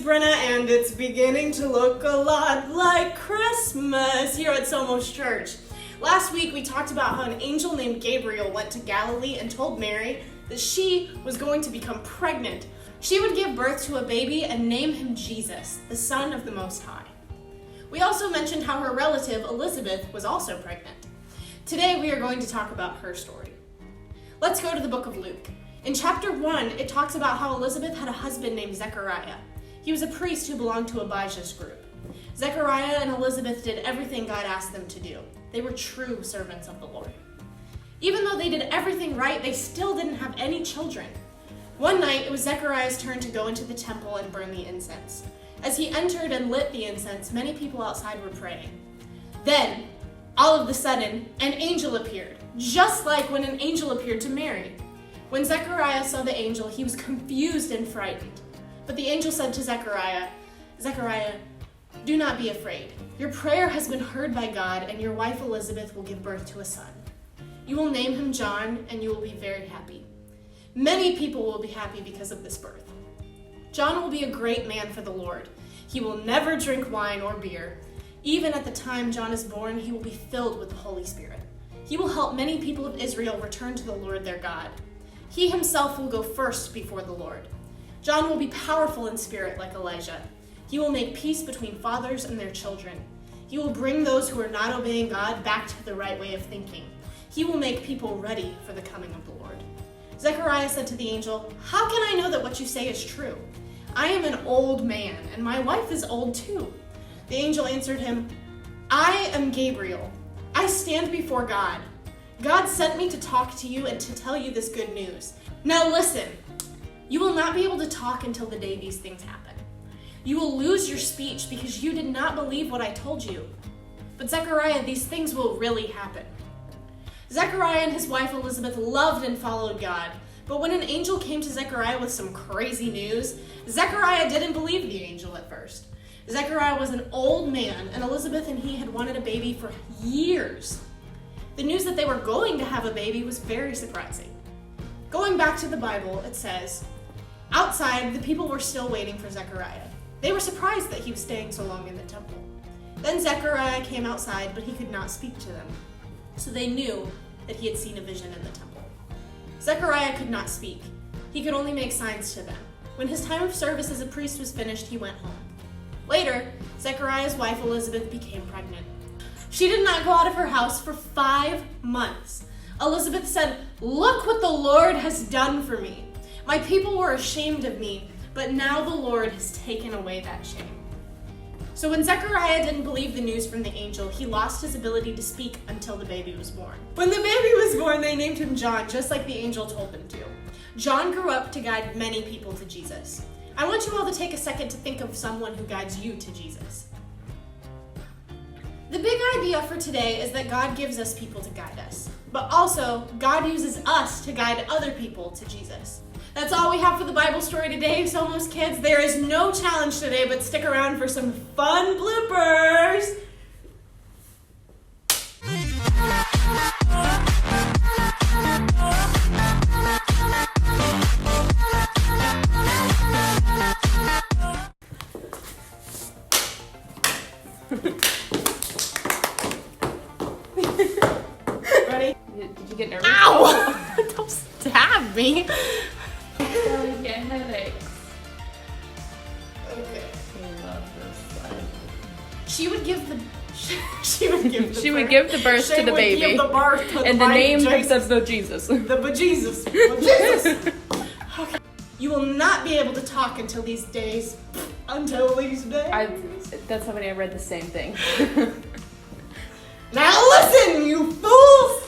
Brenna, and it's beginning to look a lot like Christmas here at Somos Church. Last week we talked about how an angel named Gabriel went to Galilee and told Mary that she was going to become pregnant. She would give birth to a baby and name him Jesus, the Son of the Most High. We also mentioned how her relative Elizabeth was also pregnant. Today we are going to talk about her story. Let's go to the book of Luke. In chapter 1, it talks about how Elizabeth had a husband named Zechariah. He was a priest who belonged to Abijah's group. Zechariah and Elizabeth did everything God asked them to do. They were true servants of the Lord. Even though they did everything right, they still didn't have any children. One night, it was Zechariah's turn to go into the temple and burn the incense. As he entered and lit the incense, many people outside were praying. Then, all of a sudden, an angel appeared, just like when an angel appeared to Mary. When Zechariah saw the angel, he was confused and frightened. But the angel said to Zechariah, "Zechariah, do not be afraid. Your prayer has been heard by God, and your wife Elizabeth will give birth to a son. You will name him John, and you will be very happy. Many people will be happy because of this birth. John will be a great man for the Lord. He will never drink wine or beer. Even at the time John is born, he will be filled with the Holy Spirit. He will help many people of Israel return to the Lord their God. He himself will go first before the Lord. John will be powerful in spirit like Elijah. He will make peace between fathers and their children. He will bring those who are not obeying God back to the right way of thinking. He will make people ready for the coming of the Lord." Zechariah said to the angel, "How can I know that what you say is true? I am an old man, and my wife is old too." The angel answered him, "I am Gabriel. I stand before God. God sent me to talk to you and to tell you this good news. Now listen, you will not be able to talk until the day these things happen. You will lose your speech because you did not believe what I told you. But Zechariah, these things will really happen." Zechariah and his wife Elizabeth loved and followed God, but when an angel came to Zechariah with some crazy news, Zechariah didn't believe the angel at first. Zechariah was an old man, and Elizabeth and he had wanted a baby for years. The news that they were going to have a baby was very surprising. Going back to the Bible, it says, outside, the people were still waiting for Zechariah. They were surprised that he was staying so long in the temple. Then Zechariah came outside, but he could not speak to them. So they knew that he had seen a vision in the temple. Zechariah could not speak. He could only make signs to them. When his time of service as a priest was finished, he went home. Later, Zechariah's wife Elizabeth became pregnant. She did not go out of her house for 5 months. Elizabeth said, "Look what the Lord has done for me. My people were ashamed of me, but now the Lord has taken away that shame." So when Zechariah didn't believe the news from the angel, he lost his ability to speak until the baby was born. When the baby was born, they named him John, just like the angel told them to. John grew up to guide many people to Jesus. I want you all to take a second to think of someone who guides you to Jesus. The big idea for today is that God gives us people to guide us, but also God uses us to guide other people to Jesus. That's all we have for the Bible story today, Somos Kids. There is no challenge today, but stick around for some fun bloopers. Ready? Did you get nervous? Ow! Don't stab me. You get headaches. Okay. I love this slide. She would give the She would give the birth to the baby. Give the birth to and the name of the Jesus. The bejesus. Bejesus. Okay. You will not be able to talk until these days. Until these days. That's how I read the same thing. Now listen, you fools!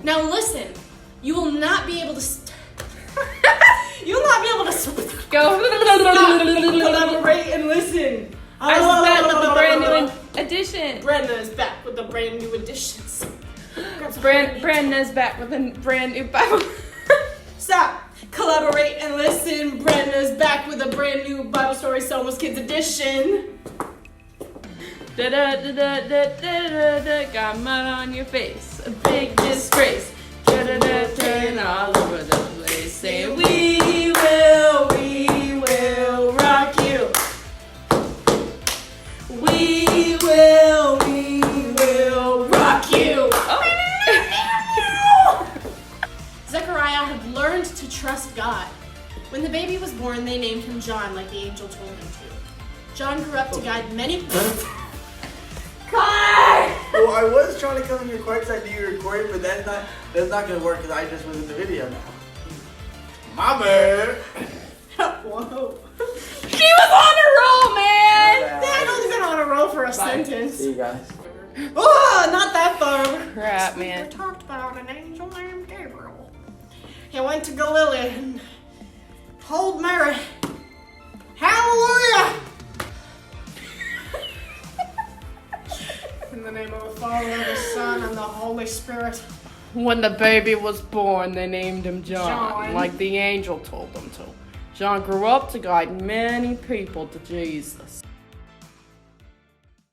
Now listen, you will not be able to you will not be able to Go. collaborate and listen. I'm back with a brand new edition. Brenda is back with the brand new editions. Brenda's back with a brand new Bible. Stop. Collaborate and listen. Brenda's back with a brand new Bible story, Somos Kids edition. Da da da da da da da. Got mud on your face. A big disgrace. Da da da da. All over the place. Say We will John like the angel told him to. John grew up to guide many. Well, I was trying to come in here quick because I knew you were recording, but that's not going to work because I just was in the video now. My bad. Whoa. She was on a roll, man! I've only been on a roll for a sentence. See you guys. Oh, not that far. Crap, We man. talked about an angel named Gabriel. He went to Galilee and told Mary, Hallelujah! In the name of the Father, the Son, and the Holy Spirit. When the baby was born, they named him John. like the angel told them to. John grew up to guide many people to Jesus.